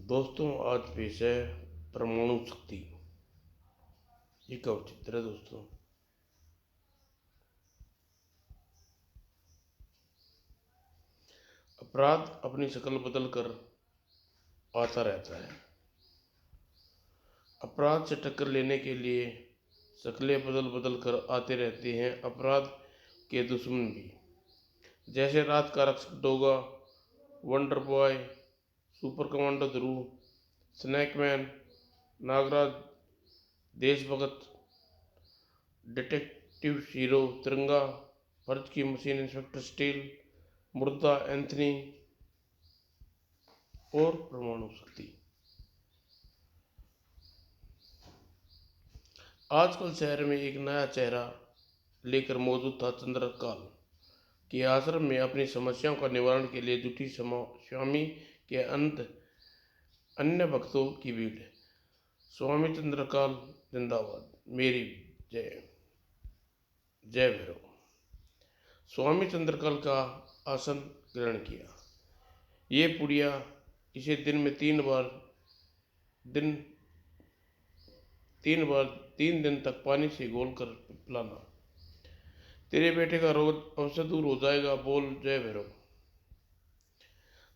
दोस्तों, आज पेश है परमाणु शक्ति। ये कब चित्र है दोस्तों। अपराध अपनी शक्ल बदल कर आता रहता है। अपराध से टक्कर लेने के लिए शक्लें बदल बदल कर आते रहते हैं अपराध के दुश्मन भी, जैसे रात का रक्षक Doga, wonder boy, super commando ध्रुव, स्नैकमैन, नागराज, देशभगत, डिटेक्टिव हीरो तिरंगा, फर्ज की मशीन इंस्पेक्टर स्टील, मुर्दा एंथनी और परमाणु शक्ति। आजकल शहर में एक नया चेहरा लेकर मौजूद था चंद्रकाल के आश्रम में अपनी समस्याओं का निवारण के लिए जुटी स्वामी के अन्य भक्तों की भीड़। स्वामी चंद्रकाल जिंदाबाद, मेरी जय जय भैरव। स्वामी चंद्रकाल का आसन ग्रहण किया। ये पुड़िया इसे दिन में तीन दिन तक पानी से घोल कर पिलाना। तेरे बेटे का रोग अवश्य दूर हो जाएगा। बोल जय भैरव।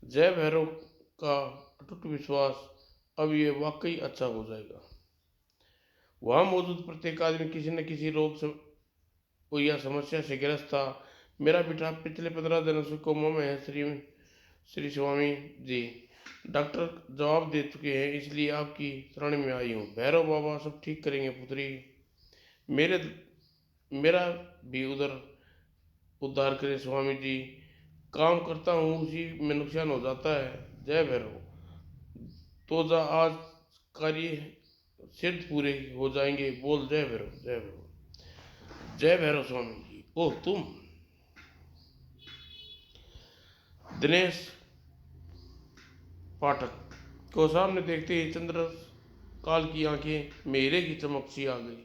जय भैरव का अटूट विश्वास अब ये वाकई अच्छा हो जाएगा। वहाँ मौजूद प्रत्येक आदमी किसी न किसी रोग या समस्या से ग्रस्त था। मेरा बेटा पिछले 15 दिनों से कोमा में है श्री स्वामी जी। डॉक्टर जवाब दे चुके हैं, इसलिए आपकी शरण में आई हूँ। भैरव बाबा सब ठीक करेंगे पुत्री। मेरा भी उद्धार करें स्वामी जी। काम करता हूँ उसी में नुकसान हो जाता है। जय भैरव। तो जा आज कार्य सिद्ध पूरे हो जाएंगे। बोल जय भैरव जय भैरव। जय भैरव स्वामी जी। ओह तुम। दिनेश पाठक को सामने देखते ही चंद्रकाल की आंखें में हीरे की चमक सी आ गई।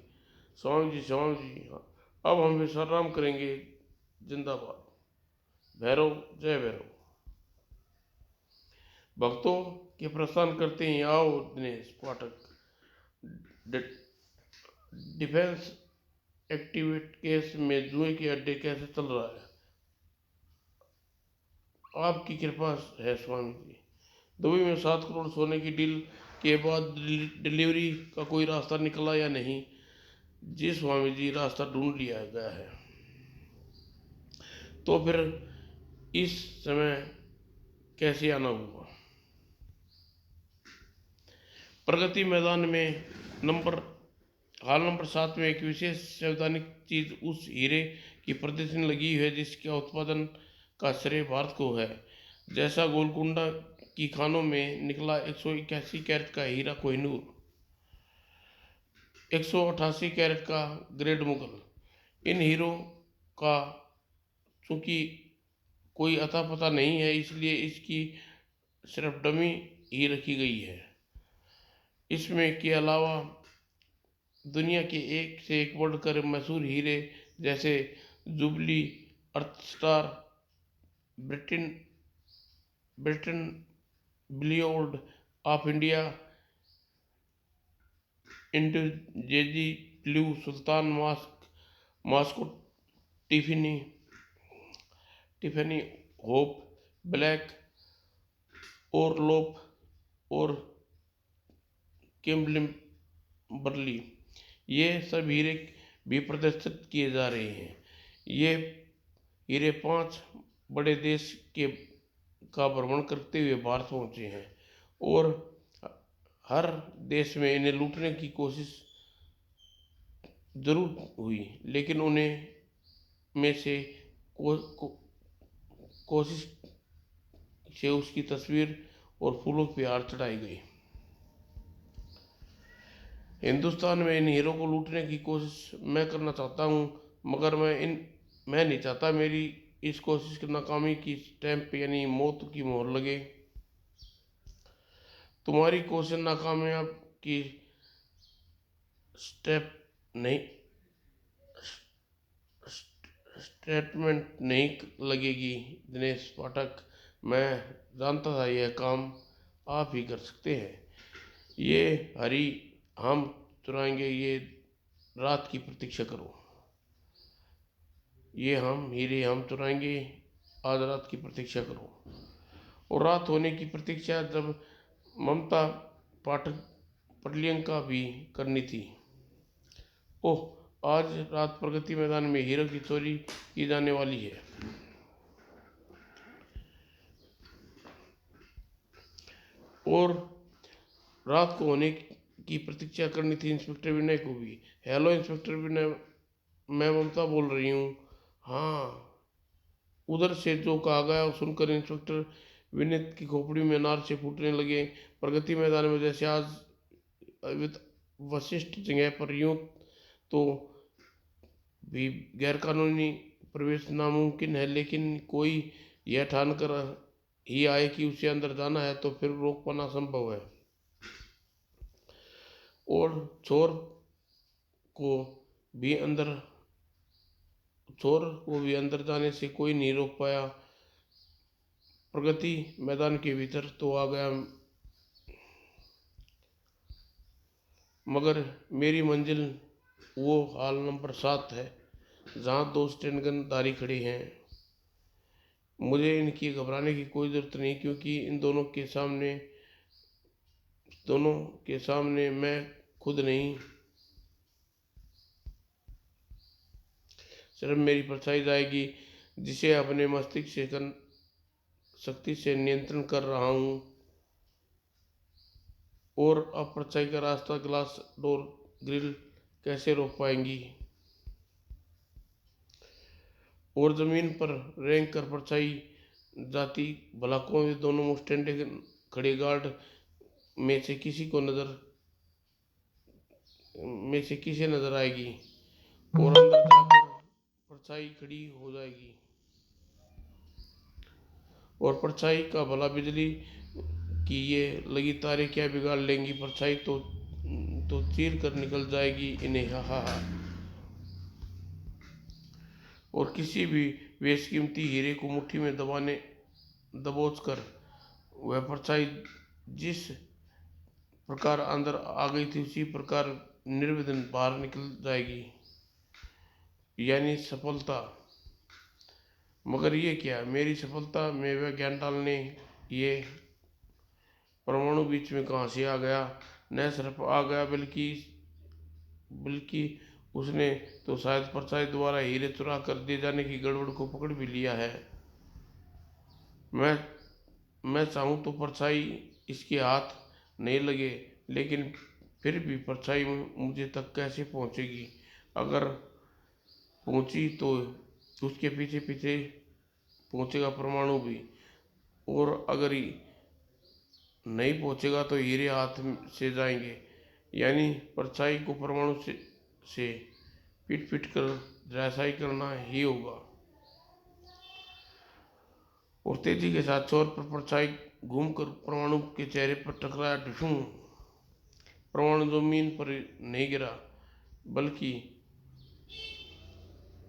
स्वामी जी अब हम विश्राम करेंगे। जिंदाबाद। भैरव जय भैरव। भक्तों के प्रस्थान करते ही आओ दिनेश पाठक। डिफेंस एक्टिवेट केस में जुए के अड्डे कैसे चल रहा है? आपकी कृपा है स्वामी जी। दुबई में 7 करोड़ सोने की डील के बाद डिलीवरी का कोई रास्ता निकला या नहीं? जी स्वामी जी, रास्ता ढूंढ लिया गया है। तो फिर इस समय कैसे आना हुआ? प्रगति मैदान में हाल नंबर 7 में एक विशेष संवैधानिक चीज उस हीरे की प्रदर्शनी लगी है जिसके उत्पादन का श्रेय भारत को है। जैसा गोलकुंडा की खानों में निकला 181 कैरेट का हीरा कोहिनूर, 188 कैरेट का ग्रेड मुगल। इन हीरो का चूंकि कोई अता पता नहीं है, इसलिए इसकी सिर्फ डमी ही रखी गई है। इसमें के अलावा दुनिया के एक से एक बढ़कर मशहूर हीरे जैसे जुबली, अर्थस्टार, ब्रिटेन बिलियर्ड ऑफ इंडिया, इंडोजेजी ब्लू, सुल्तान मॉस्को, टिफनी होप, ब्लैक ओरलोप और किम्बर्ली, ये सब हीरे भी प्रदर्शित किए जा रहे हैं। ये हीरे 5 बड़े देश का भ्रमण करते हुए भारत पहुंचे हैं और हर देश में इन्हें लूटने की कोशिश जरूर हुई, लेकिन उन्हें में से कोशिश से उसकी तस्वीर और फूलों की हार चढ़ाई गई। हिंदुस्तान में इन हीरो को लूटने की कोशिश मैं करना चाहता हूँ, मगर मैं नहीं चाहता मेरी इस कोशिश की नाकामी की स्टैंप यानी मौत की मोहर लगे। तुम्हारी कोशिश नाकामयाब की स्टेटमेंट नहीं लगेगी। दिनेश पाठक, मैं जानता था यह काम आप ही कर सकते हैं। ये हरी हम चुराएंगे, ये रात की प्रतीक्षा करो। ये हम हीरे हम चुराएंगे, आज रात की प्रतीक्षा करो। और रात होने की प्रतीक्षा जब ममता पाठक प्रियंका भी करनी थी। ओह, आज रात प्रगति मैदान में हीरो की चोरी की जाने वाली है। और रात को होने की प्रतीक्षा करनी थी इंस्पेक्टर विनय को भी। हेलो इंस्पेक्टर विनय, मैं ममता बोल रही हूँ। हाँ, उधर से जो कहा गया सुनकर इंस्पेक्टर विनय की खोपड़ी में नार से फूटने लगे। प्रगति मैदान में जैसे आज वशिष्ठ जगह पर यूं तो भी गैरकानूनी प्रवेश नामुमकिन है, लेकिन कोई यह ठान कर ही आए कि उसे अंदर जाना है तो फिर रोक पाना संभव है। और को भी अंदर चोर को भी अंदर जाने से कोई नहीं रोक पाया। प्रगति मैदान के भीतर तो आ गया, मगर मेरी मंजिल वो हाल नंबर 7 है जहाँ 2 स्टैंड गनधारी खड़े हैं। मुझे इनकी घबराने की कोई ज़रूरत नहीं, क्योंकि इन दोनों के सामने मैं खुद नहीं, सिर्फ मेरी परछाई जाएगी, जिसे अपने मस्तिष्क से शक्ति से नियंत्रण कर रहा हूँ। और अब परछाई का रास्ता ग्लास डोर ग्रिल कैसे रोक पाएंगी। और जमीन पर रेंग कर परछाई जाती भला कौन दोनों मुस्टैंडे खड़े गार्ड में से किसे नजर आएगी और अंदर जाकर परछाई खड़ी हो जाएगी। और परछाई का भला बिजली की ये लगी तारें क्या बिगाड़ लेंगी। परछाई तो चीर कर निकल जाएगी इन्हें, हा हा हा। और किसी भी बेशकीमती हीरे को मुट्ठी में दबोच कर वह परछाई जिस प्रकार अंदर आ गई थी उसी प्रकार निर्विघ्न बाहर निकल जाएगी, यानी सफलता। मगर ये क्या, मेरी सफलता में वह ज्ञान डालने ये परमाणु बीच में कहाँ से आ गया। न सिर्फ आ गया बल्कि उसने तो शायद परछाई द्वारा हीरे चुरा कर दे जाने की गड़बड़ को पकड़ भी लिया है। मैं चाहूँ तो परछाई इसके हाथ नहीं लगे, लेकिन फिर भी परछाई मुझे तक कैसे पहुँचेगी। अगर पहुँची तो उसके पीछे पीछे पहुँचेगा परमाणु भी, और अगर नहीं पहुँचेगा तो हीरे हाथ से जाएंगे, यानी परछाई को परमाणु से पीट पीट कर धराशायी करना ही होगा। और तेजी के साथ चोर पर परछाई घूमकर परमाणु के चेहरे पर टकराया। ढुसूं। परमाणु जमीन पर नहीं गिरा, बल्कि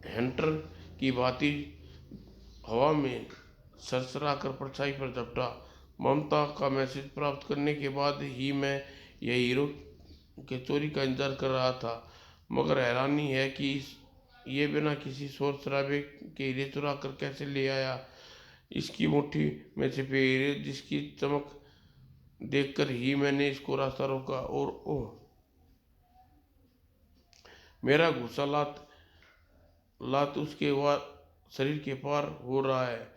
हंटर की भांति हवा में सरसरा कर परछाई पर झपटा। ममता का मैसेज प्राप्त करने के बाद ही मैं यह हीरो के चोरी का इंतजार कर रहा था। मगर हैरानी है कि ये बिना किसी शोर शराबे के हीरे चुरा कर कैसे ले आया। इसकी मुट्ठी में छिपे हीरे जिसकी चमक देखकर ही मैंने इसको रास्ता रोका। और ओह, मेरा गुस्सा लात उसके शरीर के पार हो रहा है,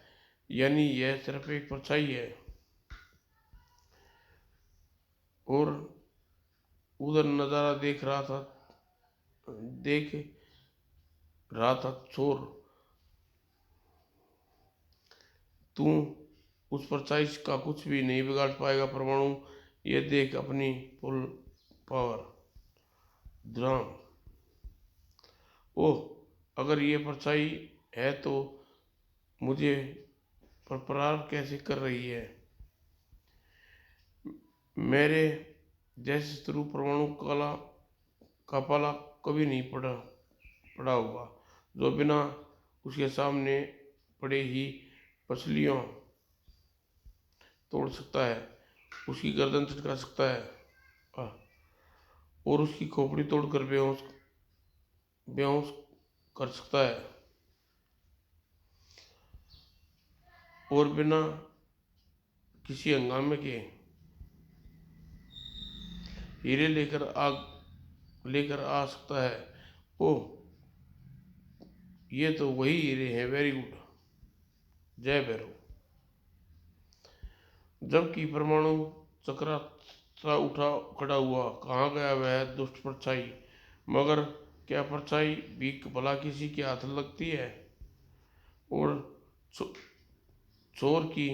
यानी यह सिर्फ एक परछाई है। और उधर नजारा देख रहा था चोर। तू उस परछाई का कुछ भी नहीं बिगाड़ पाएगा परमाणु, ये देख अपनी फुल पावर ड्राम। ओह, अगर ये परछाई है तो मुझे प्रहार कैसे कर रही है। मेरे जैसे शत्रु परमाणु का पाला कभी नहीं पड़ा होगा, जो बिना उसके सामने पड़े ही पसलियों तोड़ सकता है। उसकी गर्दन चटका सकता है और उसकी खोपड़ी तोड़कर बेहोश बेहोश कर सकता है और बिना किसी हंगामे के हीरे लेकर आ सकता है। ओह, ये तो वही हीरे हैं। Very good. जय भैरव। जबकि परमाणु चकराता उठा खड़ा हुआ, कहाँ गया वह दुष्ट परछाई? मगर क्या परछाई भी भला किसी के हाथ लगती है? और चो, चोर की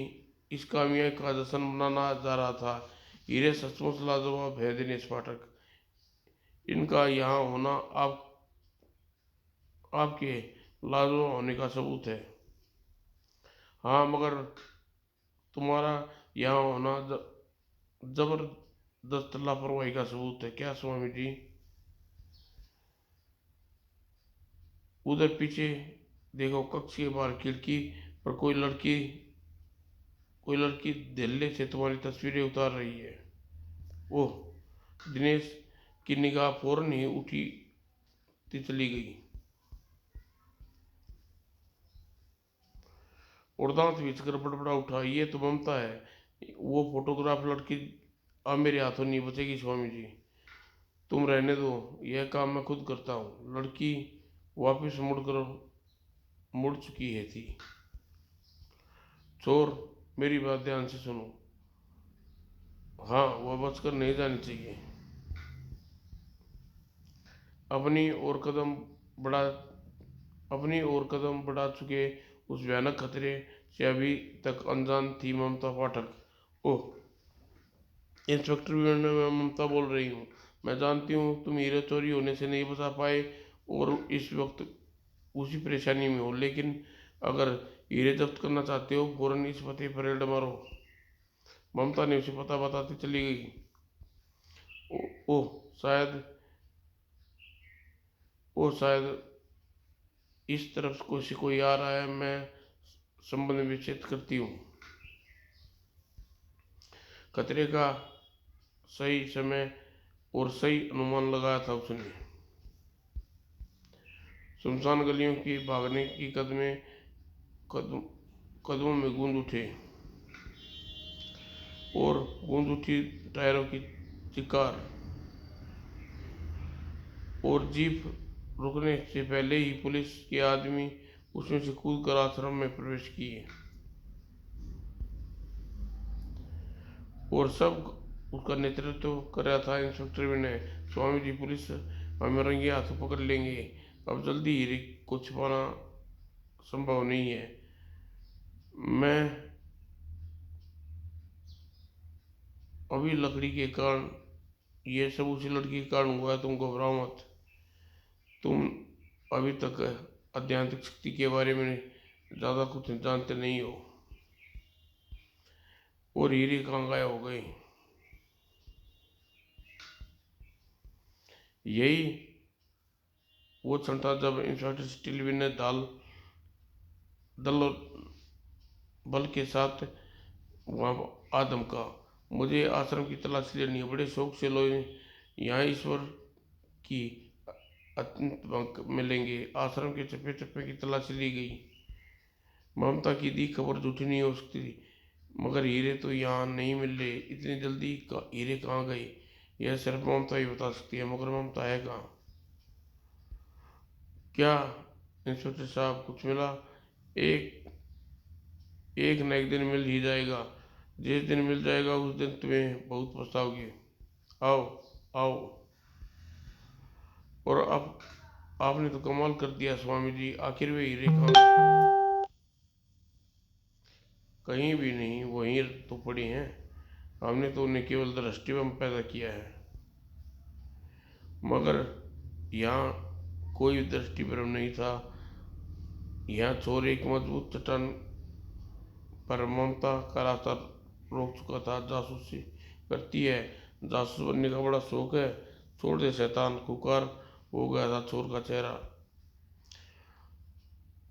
इस कामयाबी का जश्न मनाना जा रहा था। हीरे सचमुच लाजवाब है दिनेश पाठक। इनका यहाँ होना आपके लाजवाब होने का सबूत है। हाँ, मगर तुम्हारा यहाँ होना जबरदस्त लापरवाही का सबूत है। क्या स्वामी जी? उधर पीछे देखो, कक्ष के बाहर खिड़की पर कोई लड़की धैर्य से तुम्हारी तस्वीरें उतार रही है। ओह, दिनेश की निगाह फौरन ही उठी चली गई और दांत भींचकर बड़बड़ा उठा, ये तो ममता है। वो फोटोग्राफ लड़की अब मेरे हाथों नहीं बचेगी स्वामी जी। तुम रहने दो, यह काम मैं खुद करता हूँ। लड़की वापस मुड़ चुकी है थी। चोर, मेरी बात ध्यान से सुनो। हाँ, वह बचकर नहीं जानी चाहिए। अपनी ओर कदम बढ़ा अपनी ओर कदम बढ़ा चुके उस भयानक खतरे से अभी तक अनजान थी ममता पाठक। ओह, इंस्पेक्टर मैं ममता बोल रही हूँ। मैं जानती हूँ तुम हीरे चोरी होने से नहीं बचा पाए और इस वक्त उसी परेशानी में हो, लेकिन अगर हीरे जब्त करना चाहते हो फौरन इस पते पर रेड मारो। ममता ने उसे पता बताती चली गई। ओह, शायद शायद इस तरफ से कोई आ रहा है। मैं संबंध विच्छेद करती हूँ। खतरे का सही समय और सही अनुमान लगाया था उसने। सुनसान गलियों की भागने की कदमों में गूंज उठी टायरों की चिकार और जीप रुकने से पहले ही पुलिस के आदमी उसमें से कूदकर आश्रम में प्रवेश किए और सब उसका नेतृत्व कर रहा था इंस्पेक्टर विनय। स्वामी जी, पुलिस हमें रंगे हाथों पकड़ लेंगे। अब जल्दी हीरे को छिपाना संभव नहीं है। मैं अभी लकड़ी के कारण ये सब उसी लड़की के कारण हुआ है। तुम घबराओ मत। तुम अभी तक आध्यात्मिक शक्ति के बारे में ज़्यादा कुछ जानते नहीं हो। और हीरे कहाँ गायब हो गए? यही वो क्षण था जब इंस्पेक्टर स्टीलविन ने दल और बल के साथ वहाँ आदम का, मुझे आश्रम की तलाशी लेनी है। बड़े शौक से लोग यहाँ ईश्वर की अत्यंत मिलेंगे। आश्रम के चप्पे चप्पे की तलाशी ली गई। ममता की दी खबर झूठी नहीं हो सकती, मगर हीरे तो यहाँ नहीं मिल रहे। इतनी जल्दी हीरे कहाँ गए, यह सिर्फ ममता ही बता सकती है। मगर ममता है कहाँ? क्या इंस्पेक्टर साहब, कुछ मिला? एक एक न एक दिन मिल ही जाएगा। जिस दिन मिल जाएगा उस दिन तुम्हें बहुत पछताओगे। आओ आओ। और अब आपने तो कमाल कर दिया स्वामी जी। आखिर वे हीरे कहाँ गए? कहीं भी नहीं, वहीं तो पड़ी हैं। हमने तो उन्हें केवल दृष्टिभ्रम पैदा किया है। मगर यहाँ कोई दृष्टिभ्रम नहीं था। यहाँ चोर एक मजबूत चट्टान पर ममता का रास्ता रोक चुका था। जासूसी करती है, जासूस बनने का बड़ा शौक है। छोड़ दे शैतान, खुकार हो गया था चोर का चेहरा।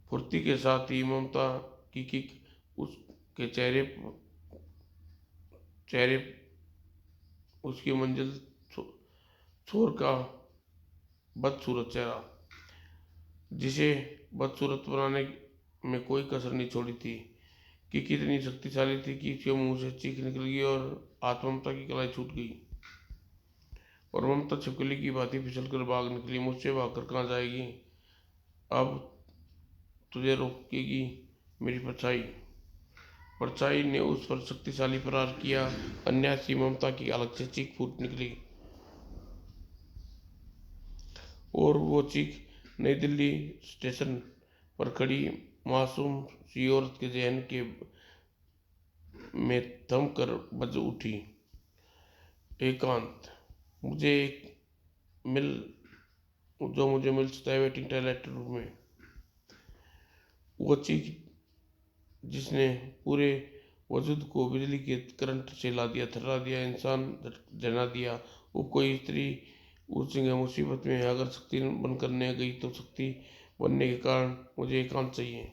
फुर्ती के साथ ही ममता की किक उसके चेहरे उसकी मंजिल छो- चोर का बदसूरत चेहरा, जिसे बदसूरत बनाने में कोई कसर नहीं छोड़ी थी, कि कितनी शक्तिशाली थी कि उसके मुंह से चीख निकल गई और आत्मममता की कलाई छूट गई। और ममता छिपकली की भांति फिसल कर भाग निकली। मुझसे भागकर कहाँ जाएगी? अब तुझे रोकेगी मेरी परछाई? परछाई ने उस पर शक्तिशाली प्रहार किया। अन्याय सी ममता की अलग से चीख फूट निकली, और वो चीख नई दिल्ली स्टेशन पर खड़ी मासूम सी औरत के जहन के में थम कर बज उठी। एकांत मुझे एक मिल जो मुझे मिल सकता है वेटिंग टॉयलेट रूम में। वो चीख जिसने पूरे वजूद को बिजली के करंट से ला दिया, थर्रा दिया, इंसान जना दिया। वो कोई स्त्री उस जगह मुसीबत में है। अगर शक्ति बनकर न गई तो शक्ति बनने के कारण मुझे एकांत चाहिए,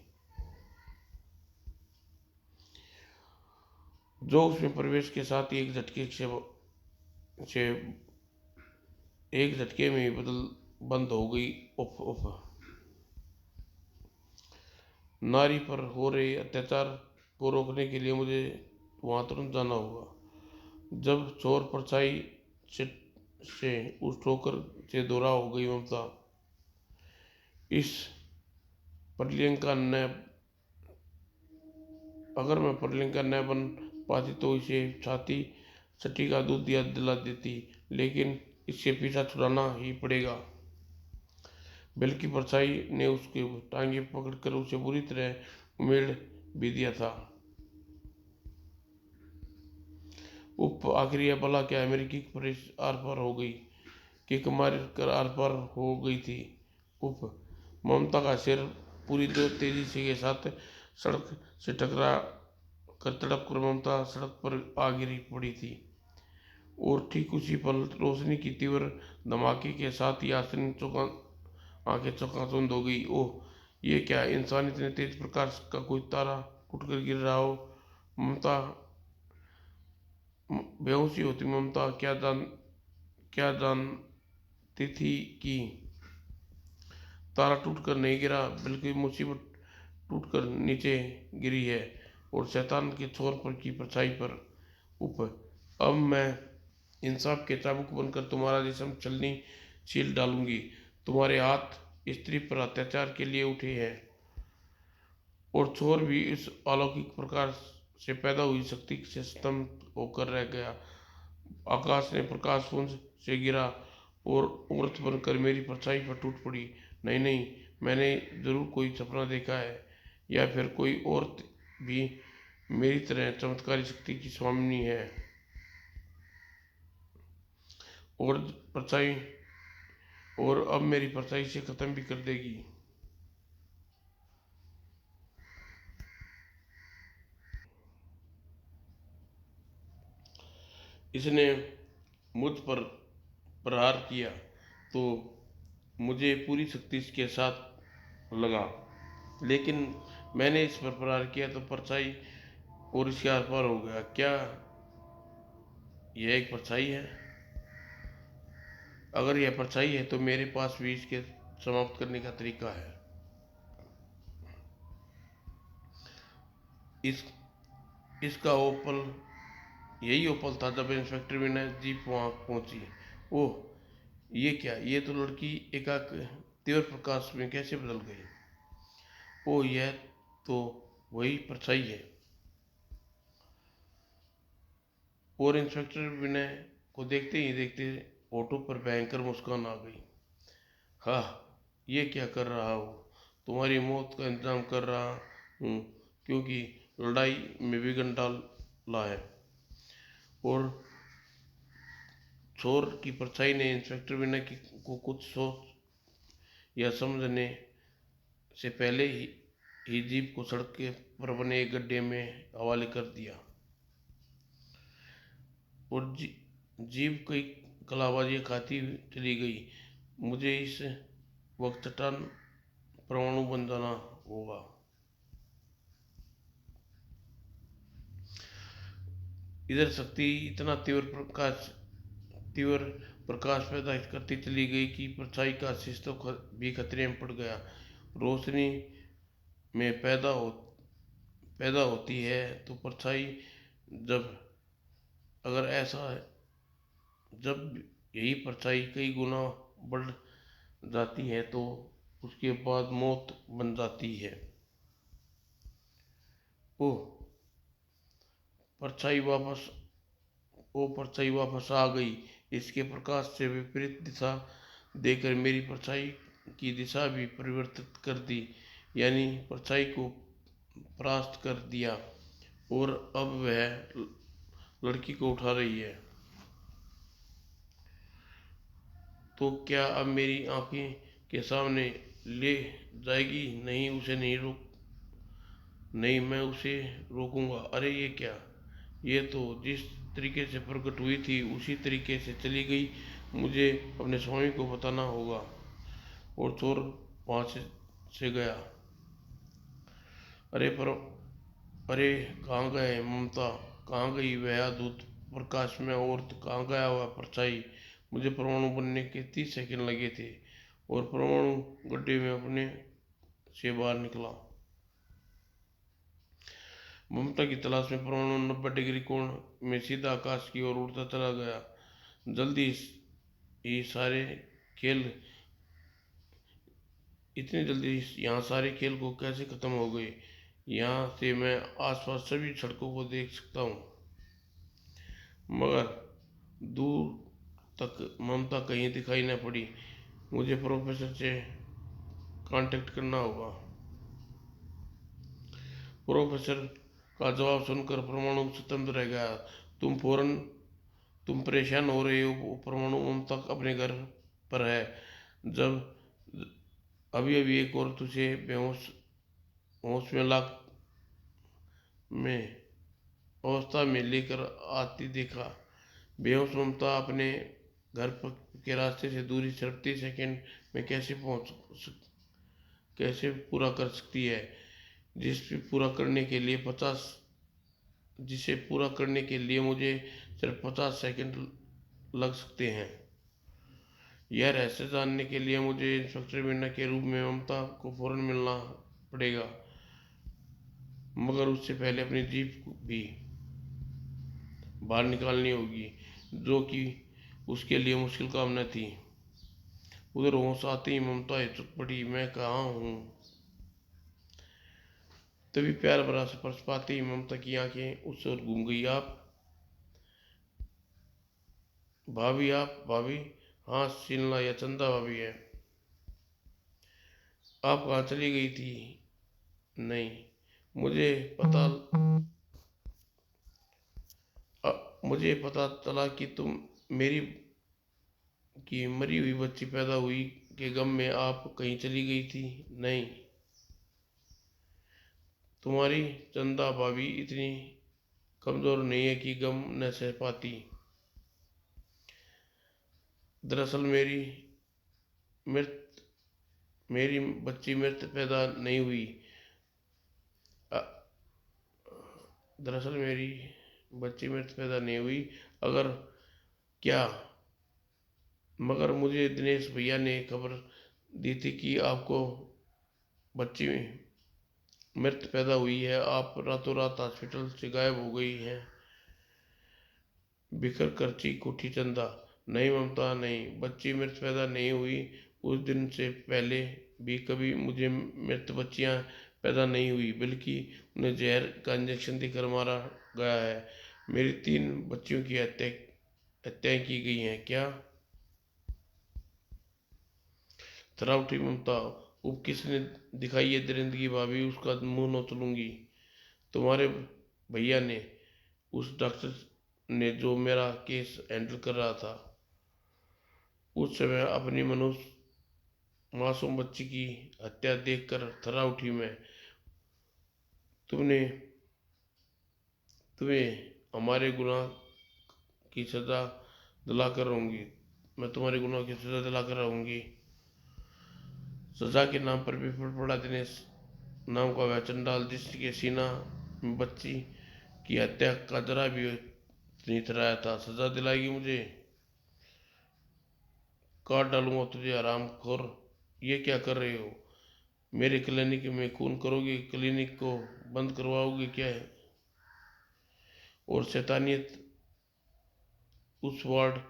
जो उसमें प्रवेश के साथ ही से एक झटके में ही बंद हो गई। उफ उफ। नारी पर हो रहे अत्याचार को रोकने के लिए मुझे वहां तुरंत जाना होगा। जब चोर परछाई से, से उस ठोकर से दोरा हो गई ममता, इस परलियंका न अगर मैं परलियंका न बन पाती तो इसे छाती सटी का दूध दिया दिला देती, लेकिन इससे पीछा छुड़ाना ही पड़ेगा। बल्कि परछाई ने उसके टांगे पकड़कर उसे बुरी तरह उमेड़ भी दिया था। उप आखिर यह भला क्या है? मेरी किक पर आर पार हो गई, किक मार कर आर पार हो गई थी। उप ममता का सिर पूरी दो तेजी से के साथ सड़क से टकरा कर तड़प कर ममता सड़क पर आ गिरी पड़ी थी। और ठीक उसी पल रोशनी की तीव्र धमाके के साथ ही यास्मीन आंखें चौंकाचौंध हो गई। ओह, ये क्या? इंसान इतने तेज प्रकाश का कोई तारा टूटकर गिर रहा हो। ममता बेहोशी होती ममता क्या जानती थी कि तारा टूटकर नहीं गिरा, बल्कि मुसीबत टूटकर नीचे गिरी है, और शैतान के छोर पर की परछाई पर। ऊपर अब मैं इंसाफ के चाबुक बनकर तुम्हारा जिस्म छलनी छील डालूंगी। तुम्हारे हाथ स्त्री पर अत्याचार के लिए उठे हैं, और चोर भी इस अलौकिक प्रकाश से पैदा हुई शक्ति से स्तंभ होकर रह गया। आकाश ने प्रकाश पुंज से गिरा और उम्रत बनकर मेरी परछाई पर टूट पड़ी। नहीं नहीं, मैंने जरूर कोई सपना देखा है, या फिर कोई औरत भी मेरी तरह चमत्कारी शक्ति की स्वामिनी है, और परछाई और अब मेरी परछाई से खत्म भी कर देगी। इसने मुझ पर प्रहार किया तो मुझे पूरी शक्ति इसके साथ लगा, लेकिन मैंने इस पर प्रहार किया तो परछाई और इसके आर पार हो गया। क्या यह एक परछाई है? अगर यह परछाई है तो मेरे पास भी इसके समाप्त करने का तरीका है। इस इसका ओपल यही ओपल था जब इंस्पेक्टर विनय जीप वहां पहुंची। ओह, ये क्या? ये तो लड़की एकाएक तीव्र प्रकाश में कैसे बदल गई? ओह, यह तो वही परछाई है। और इंस्पेक्टर विनय को देखते ही देखते होठों पर भयंकर मुस्कान आ गई। हाँ, ये क्या कर रहा हो? तुम्हारी मौत का इंतजाम कर रहा हूँ, क्योंकि लड़ाई में विघ्न डाला है। और चोर की परछाई ने इंस्पेक्टर विनय को कुछ सोच या समझने से पहले ही जीप को सड़क के पर बने एक गड्ढे में हवाले कर दिया, और जीप कई कलाबाजियाँ खाती चली गई। मुझे इस वक्त चट्टान परमाणु बन जाना होगा। इधर शक्ति इतना तीव्र प्रकाश तीव्र प्रकाश पैदा करती चली गई कि परछाई का अस्तित्व भी खतरे में पड़ गया। रोशनी में पैदा होती है तो परछाई जब अगर ऐसा है, जब यही परछाई कई गुना बढ़ जाती है तो उसके बाद मौत बन जाती है। ओह, परछाई वापस परछाई वापस आ गई। इसके प्रकाश से विपरीत दिशा देकर मेरी परछाई की दिशा भी परिवर्तित कर दी, यानी परछाई को परास्त कर दिया, और अब वह लड़की को उठा रही है। तो क्या अब मेरी आंखें के सामने ले जाएगी? नहीं, उसे नहीं, मैं उसे रोकूंगा। अरे ये क्या? ये तो जिस तरीके से प्रकट हुई थी उसी तरीके से चली गई। मुझे अपने स्वामी को बताना होगा। और चोर वहां से गया। अरे पर अरे, कहाँ गए ममता? कहाँ गई वह अद्भुत प्रकाश में औरत? कहाँ गया हुआ परछाई? मुझे परमाणु बनने के 30 सेकंड लगे थे और परमाणु गड्ढे में अपने से बाहर निकला। ममता की तलाश में परमाणु 90 डिग्री कोण में सीधा आकाश की ओर उड़ता चला गया। जल्दी ही सारे खेल इतनी जल्दी यहाँ सारे खेल को कैसे खत्म हो गए? यहाँ से मैं आसपास सभी सड़कों को देख सकता हूँ, मगर दूर तक ममता कहीं दिखाई न पड़ी। मुझे प्रोफेसर से कांटेक्ट करना होगा। प्रोफेसर का जवाब सुनकर परमाणु स्तब्ध रह गया। तुम परेशान हो रहे हो परमाणु? ममता अपने घर पर है। जब अभी अभी एक और तुझे बेहोश होश में ला में अवस्था में लेकर आती देखा। बेहोश ममता अपने घर के रास्ते से दूरी 37 सेकंड में कैसे पूरा कर सकती है? जिसे पूरा करने के लिए मुझे सिर्फ 50 सेकंड लग सकते हैं। यह रहस्य जानने के लिए मुझे इंस्पेक्टर मीना के रूप में ममता को फौरन मिलना पड़ेगा, मगर उससे पहले अपनी जीप भी बाहर निकालनी होगी, जो कि उसके लिए मुश्किल काम न थी। उधर होश आते ही ममता हिचक पड़ी। मैं कहाँ हूँ? तभी प्यार भरा स्पर्श पाते ही ममता की आंखें उस ओर घूम गई। आप भाभी? हाँ, शीला या चंदा भाभी है। आप कहाँ चली गई थी? नहीं, मुझे पता मुझे पता चला कि तुम मेरी की मरी हुई बच्ची पैदा हुई के गम में आप कहीं चली गई थी। नहीं, तुम्हारी चंदा भाभी इतनी कमजोर नहीं है कि गम न सह पाती। दरअसल मेरी बच्ची मृत पैदा नहीं हुई। दरअसल मेरी बच्ची मृत पैदा नहीं हुई। अगर क्या? मगर मुझे दिनेश भैया ने खबर दी थी कि आपको बच्ची मृत पैदा हुई है। आप रातों रात हॉस्पिटल से गायब हो गई हैं। बिखर कर चीख उठी चंदा। नहीं ममता, नहीं, बच्ची मृत पैदा नहीं हुई। उस दिन से पहले भी कभी मुझे मृत बच्चियां पैदा नहीं हुई, बल्कि उन्हें जहर का इंजेक्शन देकर मारा गया है। मेरी 3 बच्चियों की हत्याएं की गई हैं। क्या? थरा उठी ममता। अब किसने दिखाई है दरिंदगी भाभी? उसका मुंह नोच लूंगी। तुम्हारे भैया ने, उस डॉक्टर ने जो मेरा केस हैंडल कर रहा था। उस समय अपनी मासूम बच्ची की हत्या देखकर थर्रा उठी मैं। तुमने तुम्हें हमारे गुनाह की सजा दिलाकर रहूंगी। मैं तुम्हारे गुनाह की सजा दिलाकर रहूंगी। सजा के नाम पर भी पड़ा दिनेश नाम का वह चंडाल, जिसके सीना में बच्ची की हत्या का जरा भी नहीं थराया था, सजा दिलाएगी मुझे। काट डालूंगा तुझे हरामखोर। ये क्या कर रहे हो? मेरे क्लिनिक में खून करोगे? क्लिनिक को बंद करवाओगे क्या है? और शैतानियत उस वार्ड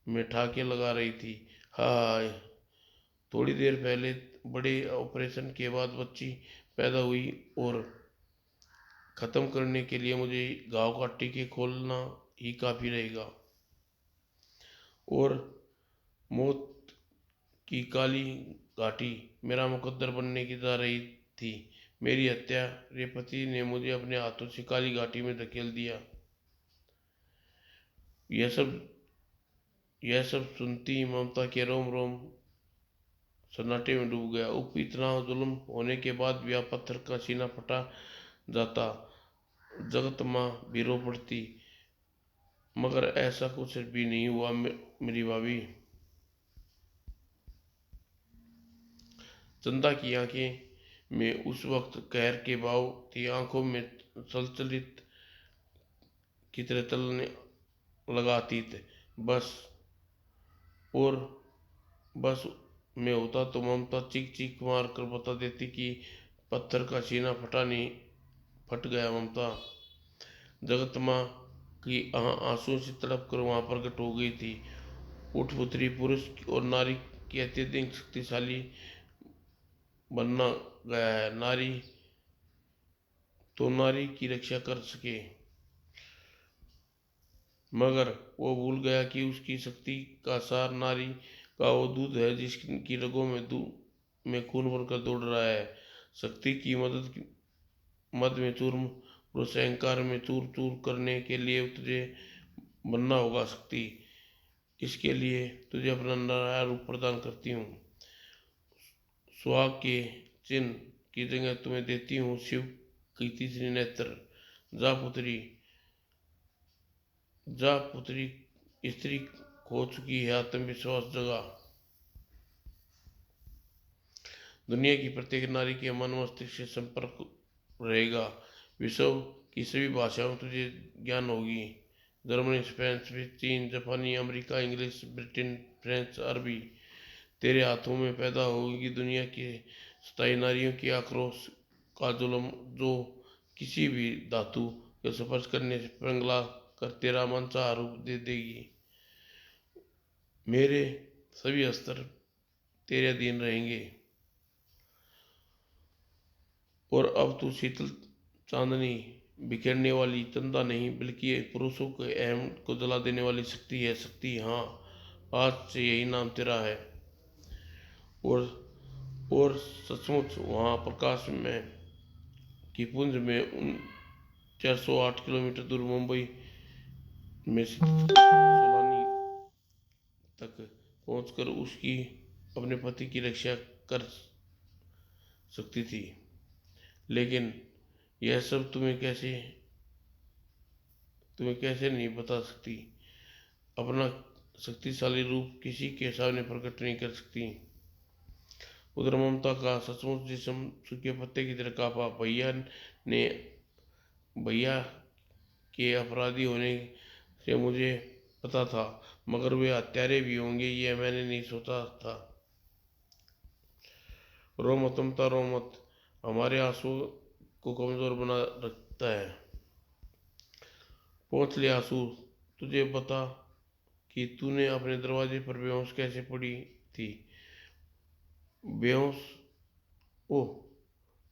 में ठाके लगा रही थी। हाय, थोड़ी देर पहले बड़े ऑपरेशन के बाद बच्ची पैदा हुई और ख़त्म करने के लिए मुझे घाव का टीके खोलना ही काफ़ी रहेगा। और मौत की काली घाटी मेरा मुकद्दर बनने की जा रही थी। मेरी हत्या रेपति ने मुझे अपने हाथों से काली घाटी में धकेल दिया। यह सब यह सब सुनती ममता के रोम रोम सन्नाटे में डूब गया। इतना जुल्म होने के भी वह पत्थर का सीना फटा जाता। जगत माँ भी रो पड़ती। मगर ऐसा कुछ भी नहीं हुआ मेरी भाभी। चंदा की आंखें में उस वक्त कहर के भाव थी। आंखों में सलचलित की तरह तलने लगा अतीत। बस और बस में होता तो ममता चीख चीख मार कर बता देती कि पत्थर का सीना फटा नहीं, फट गया। ममता जगत माँ की आंसू से तड़प कर वहां प्रकट हो गई थी। उठ पुत्री, पुरुष और नारी की अत्यधिक शक्तिशाली बनना गया है। नारी तो नारी की रक्षा कर सके, मगर वो भूल गया कि उसकी शक्ति का सार नारी का वो दूध है जिसकी रगों में खून बनकर दौड़ रहा है। शक्ति की मद में चूर्ण, पुरुष अहंकार में चूर चूर करने के लिए तुझे बनना होगा शक्ति। इसके लिए तुझे अपना नया रूप प्रदान करती हूँ। सुहाग के चिन्ह की जगह तुम्हें देती हूँ शिव की तीसरी नेत्र। जा पुत्री, जा पुत्री, स्त्री खो चुकी है आत्मविश्वास जगा। दुनिया की प्रत्येक नारी के मन मस्तिष्क से संपर्क रहेगा। विश्व की सभी भाषाओं में तुझे ज्ञान होगी। जर्मनी, स्पेन, चीन, जापानी, अमेरिका, इंग्लिश, ब्रिटेन, फ्रेंच, अरबी। तेरे हाथों में पैदा होगी दुनिया की स्थायी नारियों की आक्रोश का जुल्म, जो किसी भी धातु के स्पर्श करने से पिघला कर तेरा मांसाहार रूप दे देगी। मेरे सभी अस्त्र तेरे अधीन रहेंगे। और अब तू शीतल चांदनी बिखेरने वाली चंदा नहीं, बल्कि पुरुषों के अहम को जला देने वाली शक्ति है। शक्ति, हाँ, आज से यही नाम तेरा है। और और सचमुच वहाँ प्रकाश में की पुंज में उन 408 किलोमीटर दूर मुंबई में सोलानी तक पहुंचकर उसकी अपने पति की रक्षा कर सकती थी। लेकिन यह सब तुम्हें कैसे नहीं बता सकती। अपना शक्तिशाली रूप किसी के सामने प्रकट नहीं कर सकती। उधर ममता का सचमुच जिस्म सूखे पत्ते की तरह कांपा। ने भैया के अपराधी होने से मुझे पता था, मगर वे हत्यारे भी होंगे यह मैंने नहीं सोचा था। रो मत ममता, रो मत। हमारे आंसू को कमजोर बना रखता है। पहुँच ले आंसू, तुझे बता कि तूने अपने दरवाजे पर बेहोश कैसे पड़ी थी। बेहोश? ओह,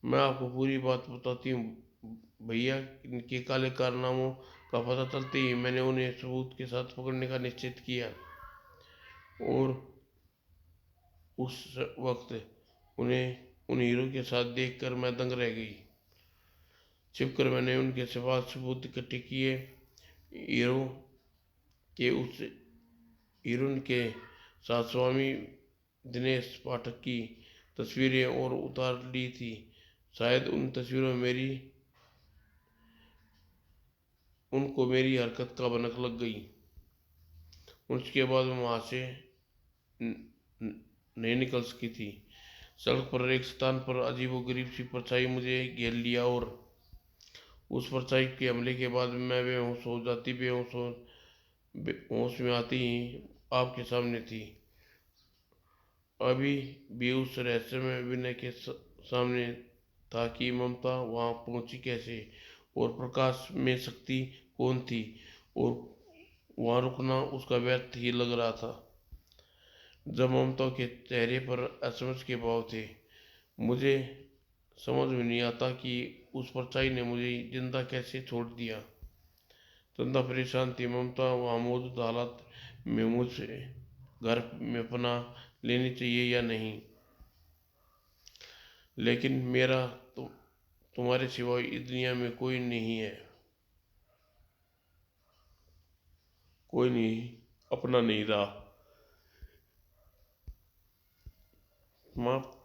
मैं आपको पूरी बात बताती हूँ। भैया के काले कारनामों का पता चलते ही मैंने उन्हें सबूत के साथ पकड़ने का निश्चय किया। और उस वक्त उन्हें उन हीरो के साथ देखकर मैं दंग रह गई। छिपकर मैंने उनके पास सबूत इकट्ठे किए। हीरो के उस हीरोइन के साथ स्वामी दिनेश पाठक की तस्वीरें और उतार ली थी। शायद उन तस्वीरों में उनको मेरी हरकत का भनक लग गई। उसके बाद मैं वहाँ से नहीं निकल सकी थी। सड़क पर एक स्थान पर अजीबोगरीब सी परछाई मुझे घेर लिया और उस परछाई के हमले के बाद मैं बेहोश हो होश में आती ही आपके सामने थी। अभी भी उस रहस्यमय विनय के सामने था कि ममता वहां पहुंची कैसे, और प्रकाश में शक्ति कौन थी, और वहां रुकना उसका व्यर्थ ही लग रहा था। जब ममता के चेहरे पर असमझ के भाव थे, मुझे समझ में नहीं आता कि उस परछाई ने मुझे जिंदा कैसे छोड़ दिया। चंदा परेशान थी। ममता वहाँ मौजूद हालात में मुझसे घर में पनाह लेनी चाहिए या नहीं, लेकिन मेरा तो तुम्हारे सिवाय इस दुनिया में कोई नहीं है, कोई नहीं, अपना नहीं रहा। माफ